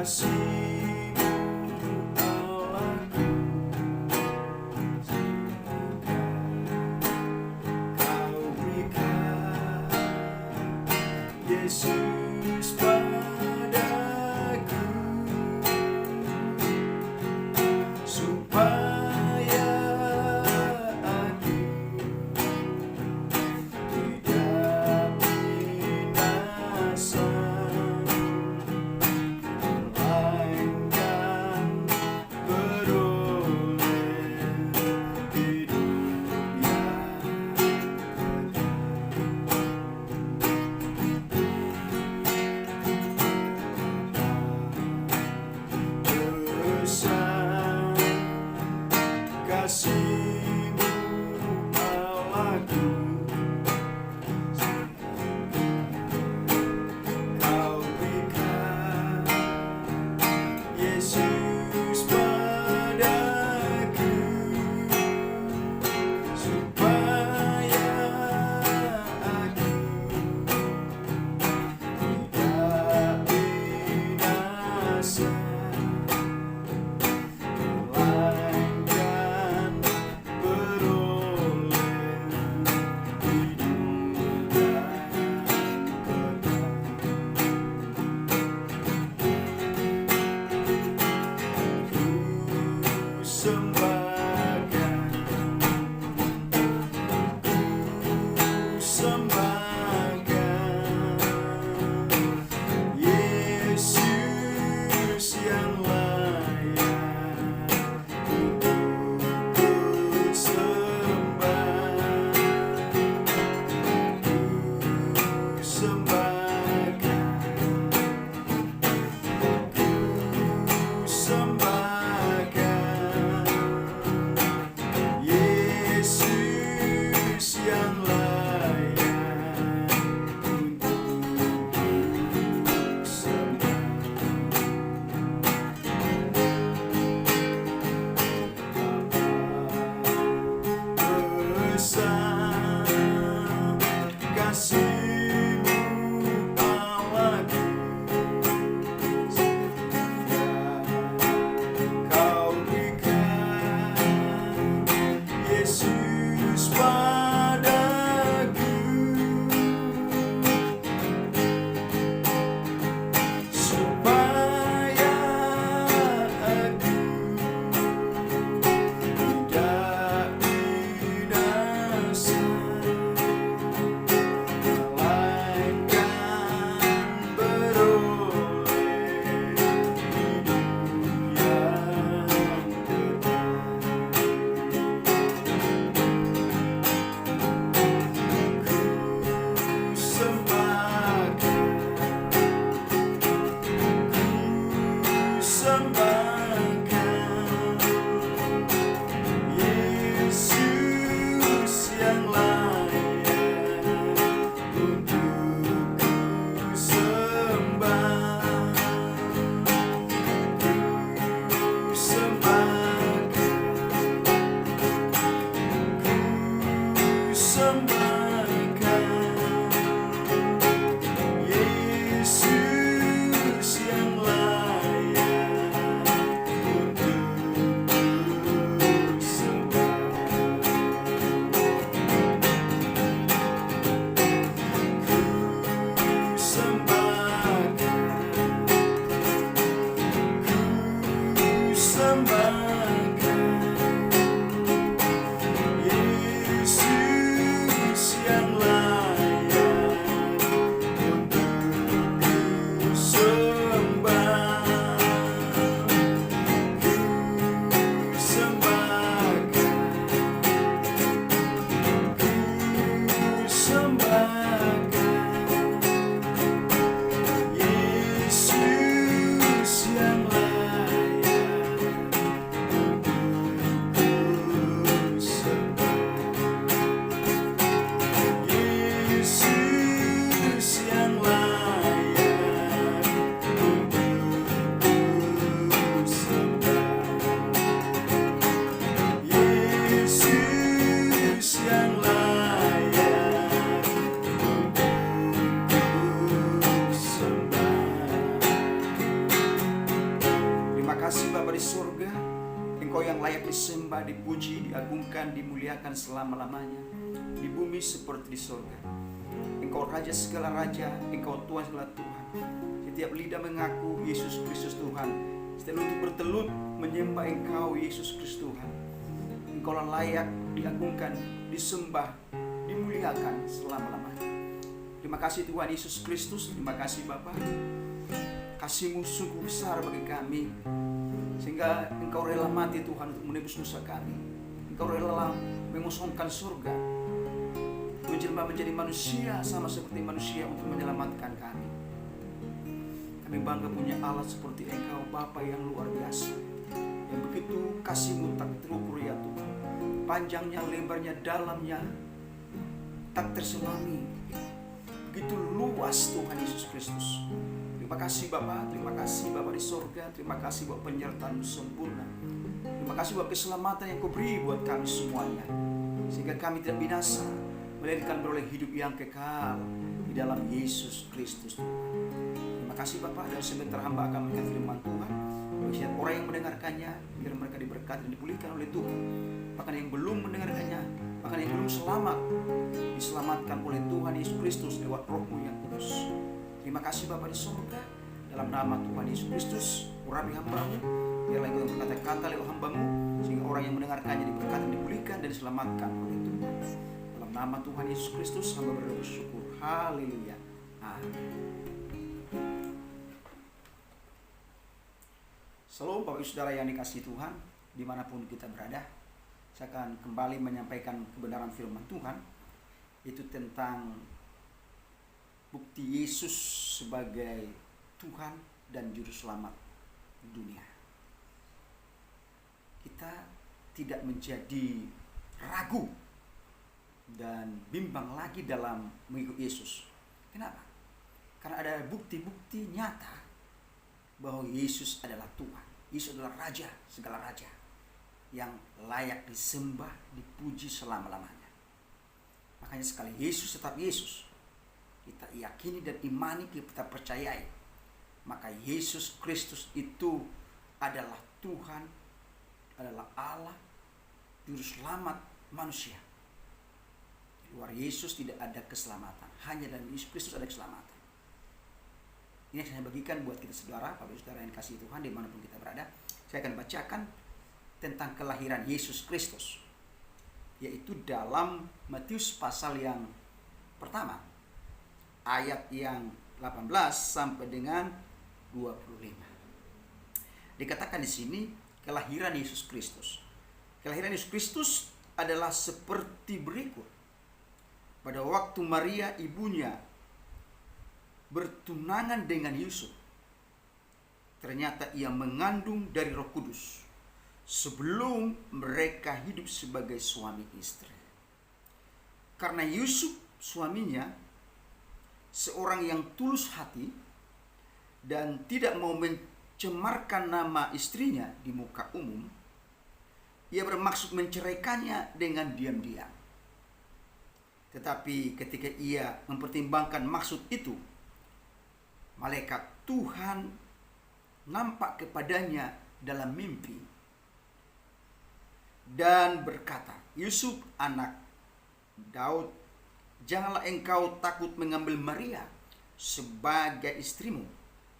kasih-Mu Allahku, Kau berikan Yesus padaku, supaya aku tidak binasa, melainkan beroleh hidup yang besar kasih-Mu Allahku, Kau berikan Yesus padaku, supaya aku tidak binasa, melainkan beroleh hidup yang kekal. Ku sembahkan, ku sembahkan Yesus yang layak untuk ku sembah. Ku sembahkan, ku sembahkan Engkau yang layak disembah, dipuji, diagungkan, dimuliakan selama-lamanya, di bumi seperti di surga. Engkau Raja segala Raja, Engkau Tuhan segala Tuhan. Setiap lidah mengaku Yesus Kristus Tuhan, setiap lutut bertelut menyembah Engkau Yesus Kristus Tuhan. Engkau layak diagungkan, disembah, dimuliakan selama-lamanya. Terima kasih Tuhan Yesus Kristus, terima kasih Bapa. Kasih-Mu sungguh besar bagi kami, sehingga Engkau rela mati Tuhan untuk menebus dosa kami. Engkau rela mengosongkan surga, menjelma menjadi manusia sama seperti manusia untuk menyelamatkan kami. Kami bangga punya Allah seperti Engkau, Bapa yang luar biasa, yang begitu kasih-Mu tak terukur ya Tuhan. Panjangnya, lebarnya, dalamnya tak terselami. Begitu luas Tuhan Yesus Kristus. Terima kasih Bapa, terima kasih Bapa di sorga, terima kasih buat penyertaan-Mu sempurna. Terima kasih buat keselamatan yang Kau beri buat kami semuanya, sehingga kami tidak binasa, melainkan beroleh hidup yang kekal di dalam Yesus Kristus Tuhan. Terima kasih Bapa, dan sebentar hamba akan mendengar firman Tuhan. Bagi setiap orang yang mendengarkannya, biar mereka diberkati dan dipulihkan oleh Tuhan. Bahkan yang belum mendengarkannya, bahkan yang belum selamat, diselamatkan oleh Tuhan Yesus Kristus lewat Roh-Mu yang kudus. Terima kasih Bapa di surga, dalam nama Tuhan Yesus Kristus, urapi hamba-Mu, biarlah Engkau yang berkata-kata lewat hamba-Mu, sehingga orang yang mendengarkannya diberkati, dipulihkan, dan diselamatkan oleh Tuhan. Dalam nama Tuhan Yesus Kristus, hamba bersyukur. Haleluya. Amin. Shalom Bapak Ibu Saudara yang dikasihi Tuhan, dimanapun kita berada. Saya akan kembali menyampaikan kebenaran firman Tuhan, itu tentang bukti Yesus sebagai Tuhan dan Juru Selamat dunia. Kita tidak menjadi ragu dan bimbang lagi dalam mengikut Yesus. Kenapa? Karena ada bukti-bukti nyata bahwa Yesus adalah Tuhan. Yesus adalah Raja segala Raja, yang layak disembah, dipuji selama-lamanya. Makanya sekali Yesus tetap Yesus, kita yakini dan imani, kita percayai, maka Yesus Kristus itu adalah Tuhan, adalah Allah, Juru Selamat manusia. Di luar Yesus tidak ada keselamatan, hanya dalam Yesus Kristus ada keselamatan. Ini yang saya bagikan buat kita saudara, Bapak Saudara yang kasih Tuhan dimanapun kita berada. Saya akan bacakan tentang kelahiran Yesus Kristus, yaitu dalam Matius pasal yang pertama, ayat yang 18 sampai dengan 25. Dikatakan di sini kelahiran Yesus Kristus. Kelahiran Yesus Kristus adalah seperti berikut. Pada waktu Maria ibunya bertunangan dengan Yusuf, ternyata ia mengandung dari Roh Kudus sebelum mereka hidup sebagai suami istri. Karena Yusuf suaminya seorang yang tulus hati dan tidak mau mencemarkan nama istrinya di muka umum, ia bermaksud menceraikannya dengan diam-diam. Tetapi ketika ia mempertimbangkan maksud itu, malaikat Tuhan nampak kepadanya dalam mimpi dan berkata, "Yusuf, anak Daud, janganlah engkau takut mengambil Maria sebagai istrimu,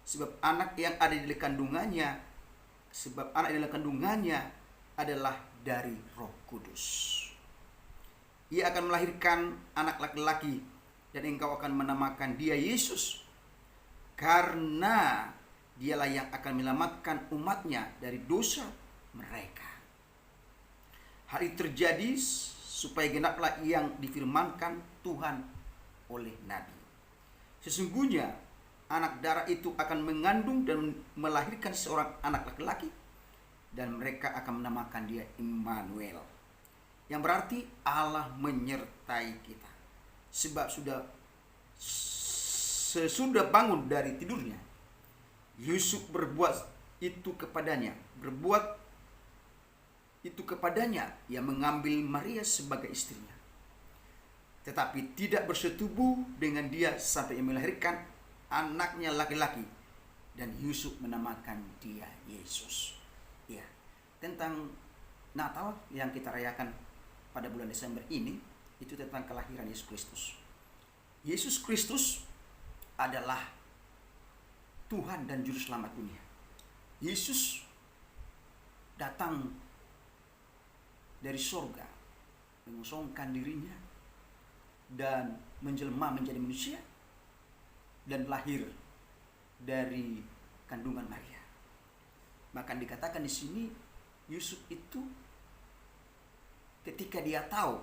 sebab anak yang ada di kandungannya adalah dari Roh Kudus. Ia akan melahirkan anak laki-laki dan engkau akan menamakan dia Yesus, karena dialah yang akan menyelamatkan umatnya dari dosa mereka." Hal itu terjadi supaya genaplah yang difirmankan Tuhan oleh Nabi. Sesungguhnya anak darah itu akan mengandung dan melahirkan seorang anak laki-laki, dan mereka akan menamakan dia Immanuel, yang berarti Allah menyertai kita. Sebab sesudah bangun dari tidurnya, Yusuf berbuat itu kepadanya, ia mengambil Maria sebagai istrinya, tetapi tidak bersetubuh dengan dia sampai ia melahirkan anaknya laki-laki, dan Yusuf menamakan dia Yesus. Ya, tentang Natal yang kita rayakan pada bulan Desember ini itu tentang kelahiran Yesus Kristus. Yesus Kristus adalah Tuhan dan Juru Selamat dunia. Yesus datang dari sorga, mengosongkan dirinya dan menjelma menjadi manusia dan lahir dari kandungan Maria. Bahkan dikatakan di sini Yusuf itu ketika dia tahu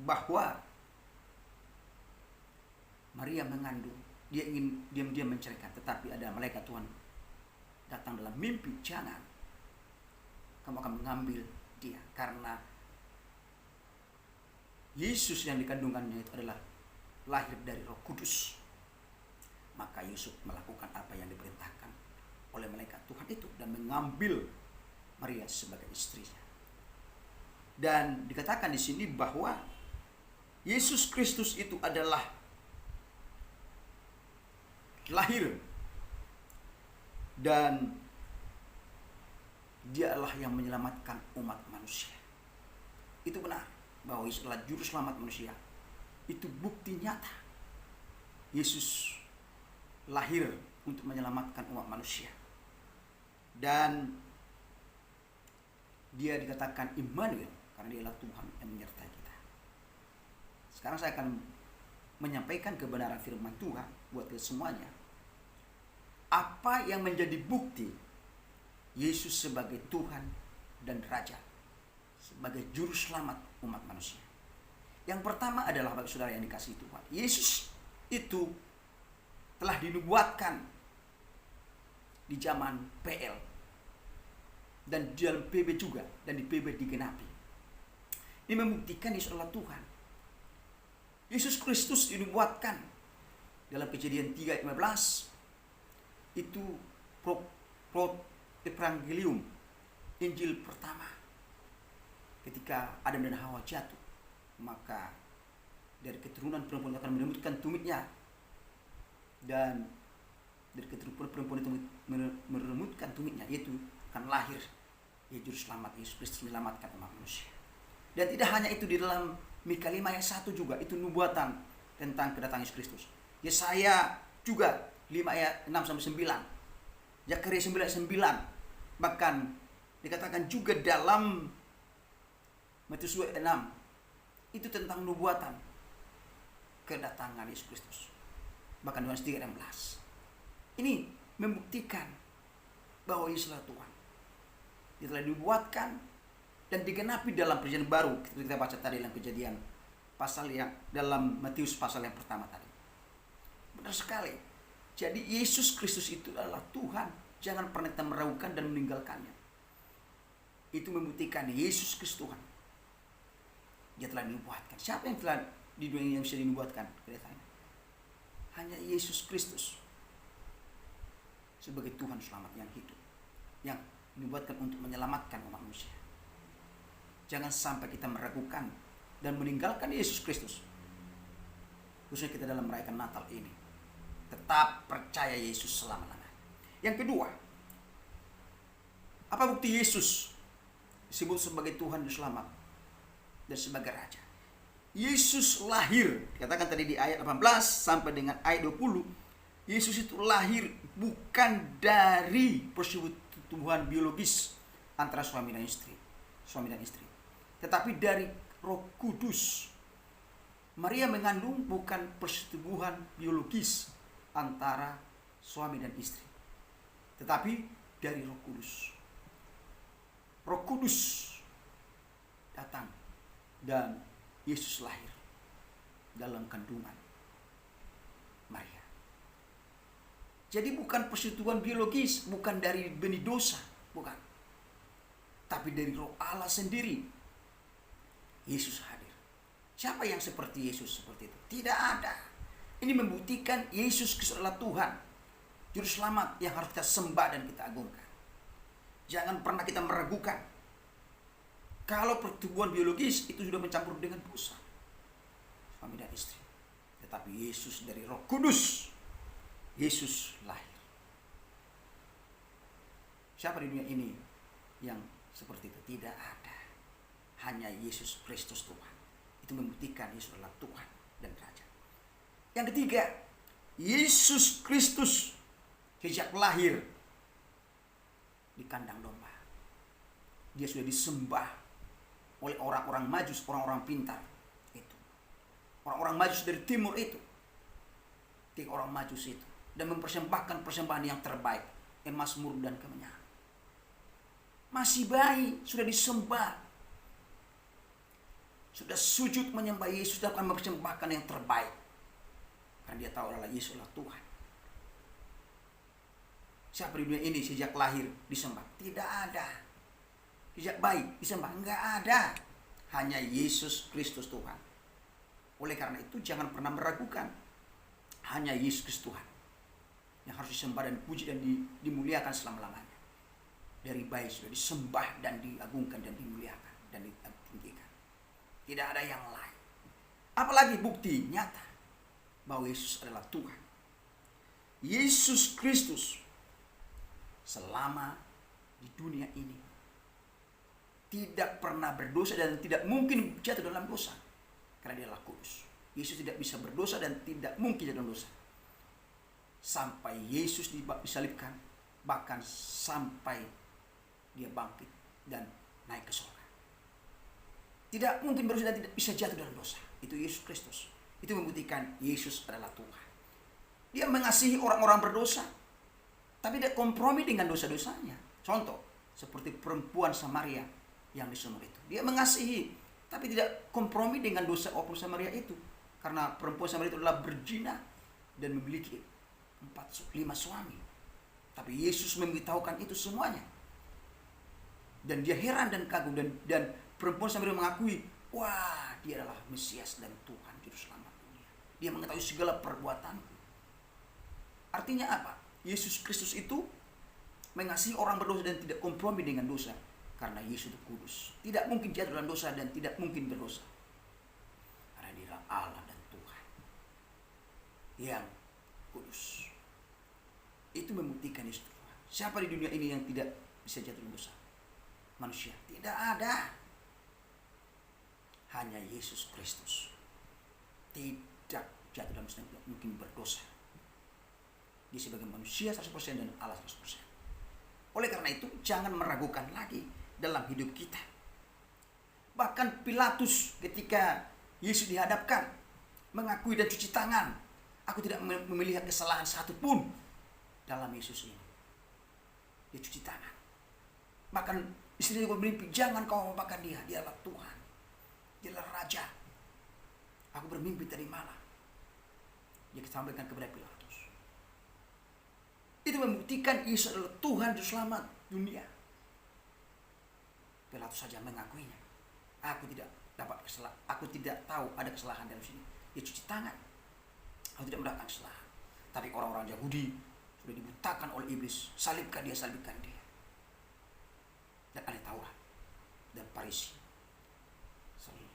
bahwa Maria mengandung, dia ingin diam-diam menceraikan, tetapi ada malaikat Tuhan datang dalam mimpi, jangan, kamu akan mengambil dia, karena Yesus yang dikandungannya itu adalah lahir dari Roh Kudus. Maka Yusuf melakukan apa yang diperintahkan oleh malaikat Tuhan itu dan mengambil Maria sebagai istrinya. Dan dikatakan di sini bahwa Yesus Kristus itu adalah lahir dan dialah yang menyelamatkan umat manusia. Itu benar bahwa Yesus adalah juru selamat manusia. Itu bukti nyata Yesus lahir untuk menyelamatkan umat manusia. Dan dia dikatakan Immanuel karena dialah Tuhan yang menyertai kita. Sekarang saya akan menyampaikan kebenaran firman Tuhan buat kita semuanya. Apa yang menjadi bukti Yesus sebagai Tuhan dan Raja, sebagai juru selamat umat manusia? Yang pertama adalah bagi saudara yang dikasihi Tuhan, Yesus itu telah dinubuatkan di zaman PL dan di dalam PB juga, dan di PB digenapi. Ini membuktikan Yesus adalah Tuhan. Yesus Kristus dinubuatkan dalam Kejadian 3:15. Itu Evangelium, Injil pertama. Ketika Adam dan Hawa jatuh, maka dari keturunan perempuan akan merembutkan tumitnya, dan dari keturunan perempuan itu meremutkan tumitnya, yaitu akan lahir juru selamat Yesus Kristus menyelamatkan umat manusia. Dan tidak hanya itu, di dalam Mika 5 ayat 1 juga itu nubuatan tentang kedatangan Yesus Kristus. Yesaya juga 5 ayat 6 sampai 9. Zakaria 9 ayat 9. Bahkan dikatakan juga dalam Matius 2 ayat 6 itu tentang nubuatan kedatangan Yesus Kristus. Bahkan Yohanes 3 ayat 16. Ini membuktikan bahwa Yesus adalah Tuhan. Dia telah dibuatkan dan digenapi dalam perjanjian baru. Kita baca tadi dalam Kejadian pasal yang dalam Matius pasal yang pertama tadi. Benar sekali. Jadi Yesus Kristus itu adalah Tuhan. Jangan pernah kita meragukan dan meninggalkannya. Itu membuktikan Yesus Kristus Tuhan. Dia telah dinubuatkan. Siapa yang telah di dunia ini yang bisa dinubuatkan? Hanya Yesus Kristus sebagai Tuhan selamat yang hidup, yang dibuatkan untuk menyelamatkan umat manusia. Jangan sampai kita meragukan dan meninggalkan Yesus Kristus, khususnya kita dalam merayakan Natal ini. Tetap percaya Yesus selama-lamanya. Yang kedua, apa bukti Yesus disebut sebagai Tuhan dan Selamat dan sebagai Raja? Yesus lahir, katakan tadi di ayat 18 sampai dengan ayat 20, Yesus itu lahir bukan dari persetubuhan biologis antara suami dan istri, tetapi dari Roh Kudus. Maria mengandung bukan persetubuhan biologis antara suami dan istri, tetapi dari Roh Kudus. Roh Kudus datang dan Yesus lahir dalam kandungan Maria. Jadi bukan persetubuhan biologis, bukan dari benih dosa, bukan. Tapi dari Roh Allah sendiri, Yesus hadir. Siapa yang seperti Yesus seperti itu? Tidak ada. Ini membuktikan Yesus Kristus adalah Tuhan, Juru Selamat yang harus kita sembah dan kita agungkan. Jangan pernah kita meragukan. Kalau persetubuhan biologis itu sudah mencampur dengan dosa, suami dan istri. Tetapi Yesus dari Roh Kudus, Yesus lahir. Siapa di dunia ini yang seperti itu? Tidak ada. hanya Yesus Kristus Tuhan. Itu membuktikan Yesus adalah Tuhan dan Raja. Yang ketiga, Yesus Kristus sejak lahir di kandang domba. Dia sudah disembah oleh orang-orang Majus, orang-orang pintar itu. Orang-orang Majus dari timur itu. Tiga orang Majus itu. Dan mempersembahkan persembahan yang terbaik. Emas, murni, dan kemenyan. Masih bayi, sudah disembah. Sudah sujud menyembah Yesus, sudah akan mempersembahkan yang terbaik. Karena dia tahu adalah Yesus adalah Tuhan. Siapa di dunia ini sejak lahir disembah? Tidak ada. Sejak bayi disembah? Enggak ada. Hanya Yesus Kristus Tuhan. Oleh karena itu jangan pernah meragukan. Hanya Yesus Kristus Tuhan yang harus disembah dan dipuji dan dimuliakan selama-lamanya. Dari bayi sudah disembah dan diagungkan dan dimuliakan dan ditinggikan. Tidak ada yang lain. Apalagi bukti nyata bahwa Yesus adalah Tuhan. Yesus Kristus selama di dunia ini tidak pernah berdosa dan tidak mungkin jatuh dalam dosa. Karena dia adalah kudus. Yesus tidak bisa berdosa dan tidak mungkin jatuh dalam dosa. Sampai Yesus disalibkan, bahkan sampai dia bangkit dan naik ke surga. Tidak mungkin berdosa dan tidak bisa jatuh dalam dosa. Itu Yesus Kristus. Itu membuktikan Yesus adalah Tuhan. Dia mengasihi orang-orang berdosa, tapi tidak kompromi dengan dosa-dosanya. Contoh, seperti perempuan Samaria yang di sumur itu. Dia mengasihi, tapi tidak kompromi dengan dosa orang Samaria itu. Karena perempuan Samaria itu adalah berzina dan memiliki 4-5 suami. Tapi Yesus memberitahukan itu semuanya. Dan dia heran dan kagum. Dan perempuan Samaria mengakui, wah, dia adalah Mesias dan Tuhan Juru Selamat dunia. Dia mengetahui segala perbuatanku. Artinya apa? Yesus Kristus itu mengasihi orang berdosa dan tidak kompromi dengan dosa. Karena Yesus itu kudus. Tidak mungkin jatuh dalam dosa dan tidak mungkin berdosa. Karena dia adalah Allah dan Tuhan yang kudus. Itu membuktikan Yesus Tuhan. Siapa di dunia ini yang tidak bisa jatuh dalam dosa? Manusia. Tidak ada. Hanya Yesus Kristus. Tidak jatuh dalam dosa, tidak mungkin berdosa. Dia sebagai manusia 100% dan Allah 100%. Oleh karena itu, jangan meragukan lagi dalam hidup kita. Bahkan Pilatus ketika Yesus dihadapkan, mengakui dan cuci tangan. Aku tidak melihat kesalahan satupun dalam Yesus ini. Dia cuci tangan. Bahkan istrinya juga bermimpi, jangan kau apakan dia adalah Tuhan. Dia adalah Raja. Aku bermimpi tadi malam. Dia sampaikan kepada Pilatus. Itu membuktikan Yesus adalah Tuhan Juru Selamat dunia. Pilatus saja mengakuinya. Aku tidak dapat kesalahan. Aku tidak tahu ada kesalahan dalam sini. Dia cuci tangan. Aku tidak mendapatkan kesalahan. Tapi orang-orang Yahudi sudah dibutakan oleh iblis. Salibkan dia, salibkan dia. Dan ahli Taurat dan Farisi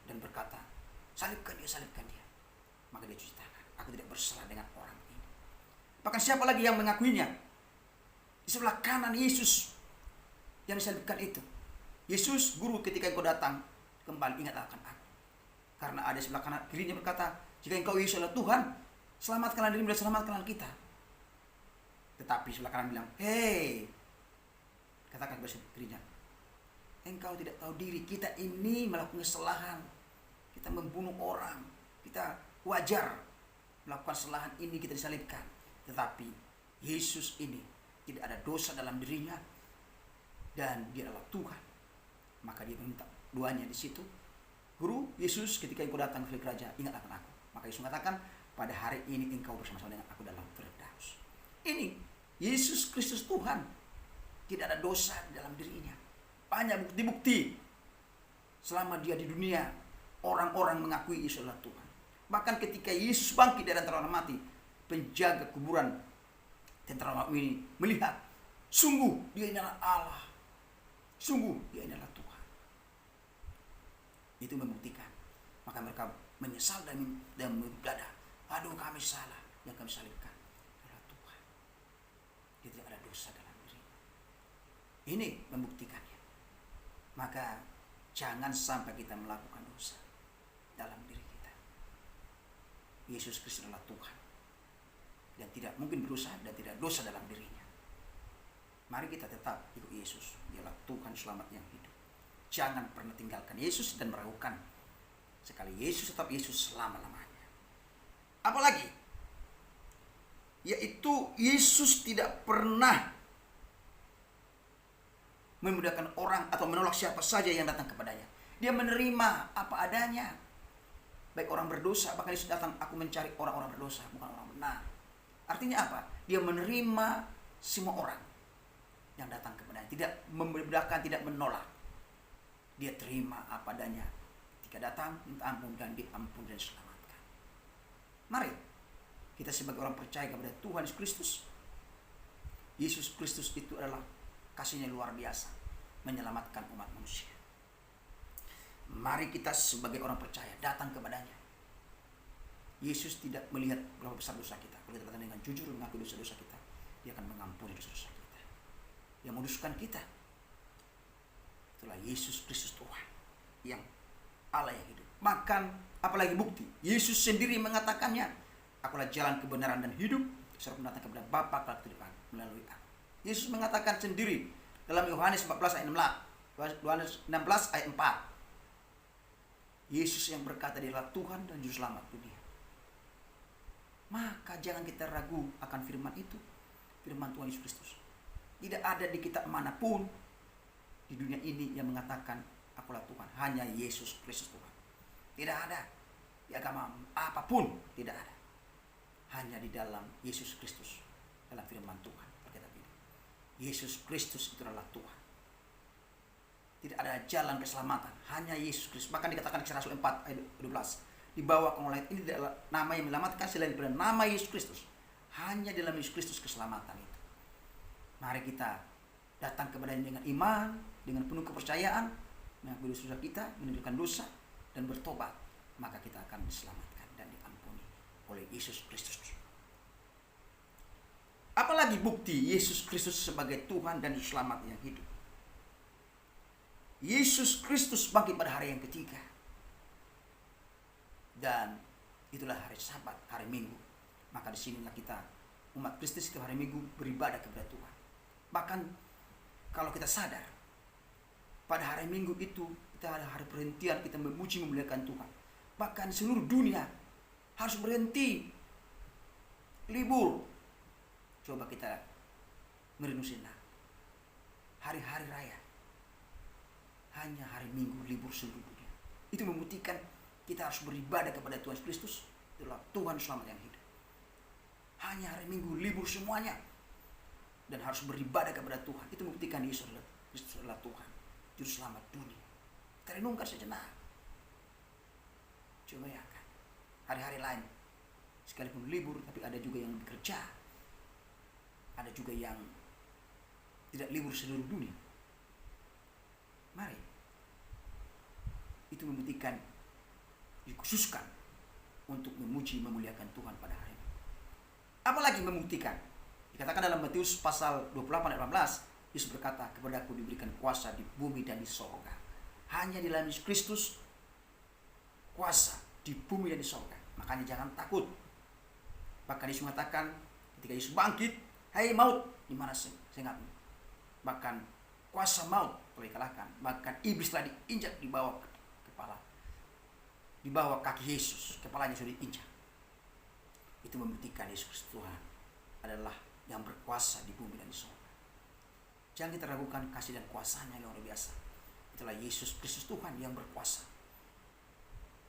dan berkata, salibkan dia, salibkan dia. Maka dia cuci tangan. Aku tidak bersalah dengan orang ini. Bahkan siapa lagi yang mengakuinya? Di sebelah kanan Yesus yang disalibkan itu. Yesus, guru, ketika engkau datang, kembali ingat akan aku. Karena ada sebelah kanan kirinya berkata, jika engkau Yesus adalah Tuhan, selamatkanlah dirimu dan selamatkanlah kita. Tetapi sebelah kanan bilang, hei, katakan kepada sebelah kirinya, engkau tidak tahu diri, kita ini melakukan kesalahan. Kita membunuh orang. Kita wajar melakukan kesalahan ini, kita disalibkan. Tetapi Yesus ini tidak ada dosa dalam dirinya dan dia adalah Tuhan. Maka dia minta doanya di situ. Guru, Yesus, ketika engkau datang ke gereja, ingat akan aku. Maka Yesus mengatakan, pada hari ini engkau bersama-sama dengan aku dalam Firdaus. Ini Yesus Kristus Tuhan. Tidak ada dosa dalam dirinya. Banyak bukti-bukti selama dia di dunia, orang-orang mengakui Yesus adalah Tuhan. Bahkan ketika Yesus bangkit dari antara orang mati, penjaga kuburan tentara Romawi ini melihat, sungguh dia adalah Allah, sungguh dia adalah Tuhan. Itu membuktikan. Maka mereka menyesal dan berdada, aduh kami salah, yang kami salibkan adalah Tuhan. Dia tidak ada dosa dalam diri. Ini membuktikannya. Maka Jangan sampai kita melakukan dosa dalam diri kita. Yesus Kristus adalah Tuhan dan tidak mungkin berdosa dan tidak dosa dalam dirinya. Mari kita tetap ikut Yesus. Dialah Tuhan selamat yang hidup. Jangan pernah tinggalkan Yesus dan meragukan. Sekali Yesus tetap Yesus selama-lamanya. Apalagi? Yaitu Yesus tidak pernah memudahkan orang atau menolak siapa saja yang datang kepadanya. Dia menerima apa adanya. Baik orang berdosa, bahkan Yesus datang, aku mencari orang-orang berdosa, bukan orang benar. Artinya apa? Dia menerima semua orang yang datang kepadanya. Tidak membedakan, tidak menolak. Dia terima apa adanya. Ketika datang, minta ampun dan diampuni dan diselamatkan. Mari kita sebagai orang percaya kepada Tuhan Yesus Kristus. Yesus Kristus itu adalah kasihnya luar biasa menyelamatkan umat manusia. Mari kita sebagai orang percaya datang kepadanya. Yesus tidak melihat berapa besar dosa kita. Kalau kita datang dengan jujur mengaku dosa-dosa kita, Dia akan mengampuni dosa-dosa kita. Yang menguduskan kita, itulah Yesus Kristus Tuhan yang Allah yang hidup. Bahkan apalagi bukti, Yesus sendiri mengatakannya, akulah jalan kebenaran dan hidup, serta datang kepada Bapa ke depan melalui aku. Yesus mengatakan sendiri dalam Yohanes 14 ayat 16, Yohanes 16 ayat 4. Yesus yang berkata Dia adalah Tuhan dan Juru Selamat dunia. Maka jangan kita ragu akan firman itu, firman Tuhan Yesus Kristus. Tidak ada di kitab manapun di dunia ini yang mengatakan akulah Tuhan. Hanya Yesus Kristus Tuhan. Tidak ada di agama apapun, tidak ada. Hanya di dalam Yesus Kristus, dalam firman Tuhan. Yesus Kristus itu adalah Tuhan. Tidak ada jalan keselamatan, hanya Yesus Kristus. Bahkan dikatakan Kisah Rasul 4 ayat 12. Di bawah orang lain ini adalah nama yang menyelamatkan selain daripada nama Yesus Kristus. Hanya dalam Yesus Kristus keselamatan itu. Mari kita datang kepadanya dengan iman, dengan penuh kepercayaan, mengakui dosa kita, menunjukkan dosa, dan bertobat. Maka kita akan diselamatkan dan diampuni oleh Yesus Kristus. Apalagi bukti Yesus Kristus sebagai Tuhan dan Juru Selamat yang hidup. Yesus Kristus bangkit pada hari yang ketiga. Dan itulah hari Sabat, hari Minggu. Maka disinilah kita, umat Kristus itu hari Minggu beribadah kepada Tuhan. Bahkan kalau kita sadar, pada hari Minggu itu kita ada hari perhentian, kita memuji memuliakan Tuhan. Bahkan seluruh dunia harus berhenti, libur. Coba kita merenung sejenak. Hari-hari raya, hanya hari Minggu libur seluruh dunia. Itu membuktikan kita harus beribadah kepada Tuhan Kristus. Itulah Tuhan selamat yang hidup. Hanya hari Minggu libur semuanya. Dan harus beribadah kepada Tuhan. Itu membuktikan Yesus adalah Tuhan, Juru Selamat dunia. Kita renungkan sejenak. Coba ya kan, hari-hari lain sekalipun libur, tapi ada juga yang bekerja. Ada juga yang tidak libur seluruh dunia. Mari. Itu membuktikan, dikhususkan untuk memuji memuliakan Tuhan pada hari ini. Apalagi membuktikan, dikatakan dalam Matius pasal 28 ayat 18, Yesus berkata, kepadaku diberikan kuasa di bumi dan di sorga. Hanya di dalam Yesus Kristus kuasa di bumi dan di sorga. Makanya jangan takut. Bahkan Yesus mengatakan ketika Yesus bangkit, hai maut, di mana sengatmu? Bahkan kuasa maut telah dikalahkan. Bahkan iblis telah diinjak di bawah kepala, di bawah kaki Yesus, kepalanya sudah diinjak. Itu membuktikan Yesus Kristus Tuhan adalah yang berkuasa di bumi dan di surga. Jangan kita ragukan kasih dan kuasanya yang luar biasa. Itulah Yesus Kristus Tuhan yang berkuasa.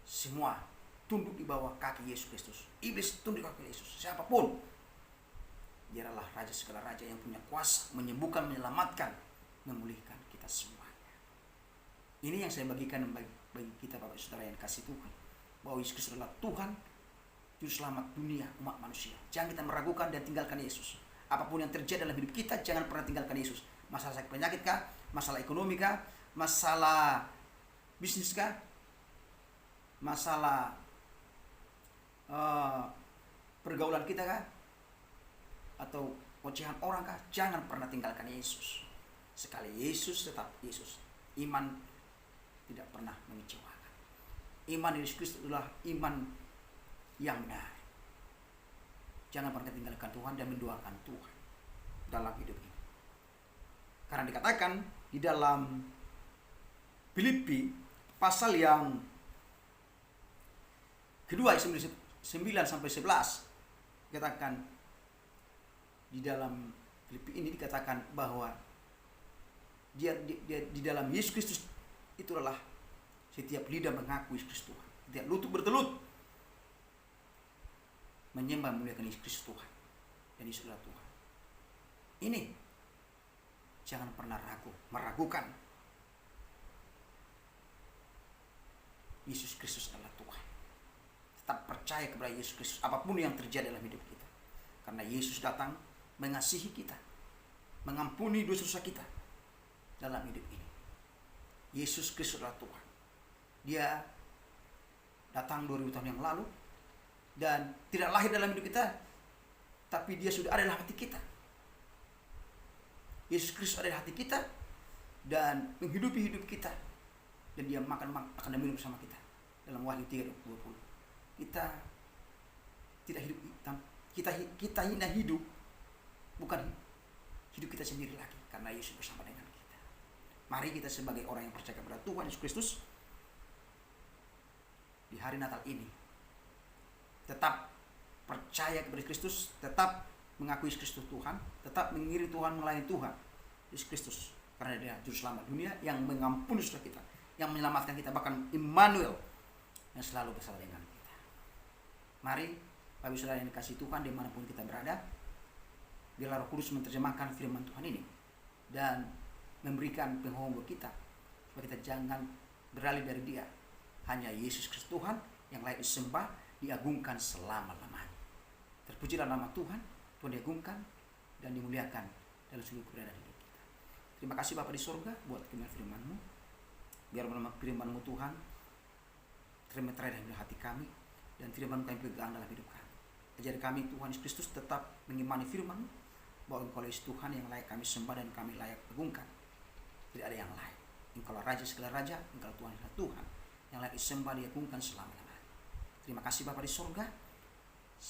Semua tunduk di bawah kaki Yesus Kristus. Iblis tunduk di kaki Yesus. Siapapun, Dia adalah Raja segala raja yang punya kuasa menyembuhkan, menyelamatkan, memulihkan kita semuanya. Ini yang saya bagikan bagi kita Bapak Saudara yang kasih Tuhan, bahwa Yesus Kristus adalah Tuhan, Juru Selamat dunia, umat manusia. Jangan kita meragukan dan tinggalkan Yesus. Apapun yang terjadi dalam hidup kita, jangan pernah tinggalkan Yesus. Masalah sakit penyakit kah? Masalah ekonomi kah? Masalah bisnis kah? Masalah pergaulan kita kah? Atau ocehan orang kah? Jangan pernah tinggalkan Yesus. Sekali Yesus tetap Yesus. Iman tidak mengecewakan. Iman Yesus Kristus adalah iman yang benar. Jangan pernah tinggalkan Tuhan dan mendoakan Tuhan dalam hidup ini. Karena dikatakan di dalam Filipi pasal yang kedua ayat 9 sampai 11 dikatakan, di dalam Filipi ini dikatakan bahwa dia di dalam Yesus Kristus itu adalah setiap lidah mengakui Yesus Kristus Tuhan, setiap lutut bertelut menyembah memuliakan Yesus Kristus Tuhan, dan Yesus adalah Tuhan. Ini jangan pernah meragukan Yesus Kristus adalah Tuhan. Tetap percaya kepada Yesus Kristus apapun yang terjadi dalam hidup kita. Karena Yesus datang mengasihi kita, mengampuni dosa-dosa kita dalam hidup ini. Yesus Kristus adalah Tuhan. Dia datang 2000 tahun yang lalu dan tidak lahir dalam hidup kita, tapi dia sudah ada dalam hati kita. Yesus Kristus ada di hati kita dan menghidupi hidup kita, dan dia makan dan minum bersama kita. Dalam Wahyu 3:20 kita tidak hidup, kita hina hidup, bukan hidup kita sendiri lagi, karena Yesus bersama dengan kita. Mari kita sebagai orang yang percaya kepada Tuhan Yesus Kristus di hari Natal ini tetap percaya kepada Kristus, tetap mengakui Yesus Kristus Tuhan, tetap mengiring Tuhan, melayani Tuhan Yesus Kristus, karena dia juru selamat dunia yang mengampuni dosa kita, yang menyelamatkan kita, bahkan Immanuel yang selalu bersama dengan kita. Mari Bapak Saudara yang dikasihi Tuhan dimanapun kita berada, biarlah Roh Kudus menerjemahkan firman Tuhan ini dan memberikan penghubung kita, supaya kita jangan beralih dari dia. Hanya Yesus Kristus Tuhan yang layak disembah, diagungkan selama-lamanya. Terpujilah nama Tuhan, Tuhan diagungkan dan dimuliakan dalam seluruh keberadaan hidup kita. Terima kasih Bapa di surga buat firman-Mu. Biar firman-Mu Tuhan terima dalam hati kami, dan firman-Mu kami pegang dalam hidup kami. Ajari kami Tuhan Yesus Kristus tetap mengimani firman-Mu, bahwa Engkau adalah Tuhan yang layak kami sembah dan kami layak agungkan. Tidak ada yang lain. Engkau adalah Raja segala Raja, Engkau Tuhan adalah Tuhan yang layak disembah, diagungkan selama-lamanya. Terima kasih Bapa di surga.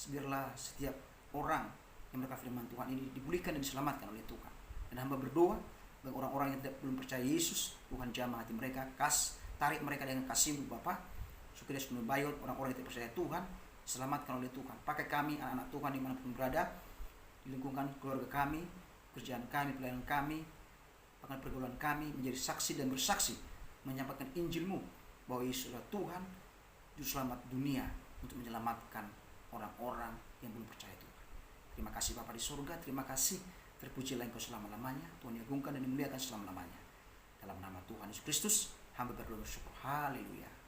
Biarlah setiap orang yang mendengar firman Tuhan ini dipulihkan dan diselamatkan oleh Tuhan. Dan hamba berdoa bagi orang-orang yang belum percaya Yesus, Tuhan jamah hati mereka, tarik mereka dengan kasih-Mu Bapa, supaya dia bayot orang-orang yang tidak percaya Tuhan, selamatkan oleh Tuhan. Pakai kami, anak-anak Tuhan dimanapun berada, di lingkungan keluarga kami, kerjaan kami, pelayanan kami, bahkan pergaulan kami, menjadi saksi dan bersaksi, menyampaikan Injil-Mu, bahwa Yesus adalah Tuhan, juru selamat dunia, untuk menyelamatkan orang-orang yang belum percaya Tuhan. Terima kasih Bapa di surga, terima kasih, terpujilah Engkau selama-lamanya, Tuhan diagungkan dan dimuliakan selama-lamanya. Dalam nama Tuhan Yesus Kristus, hamba berdoa bersyukur. Haleluya.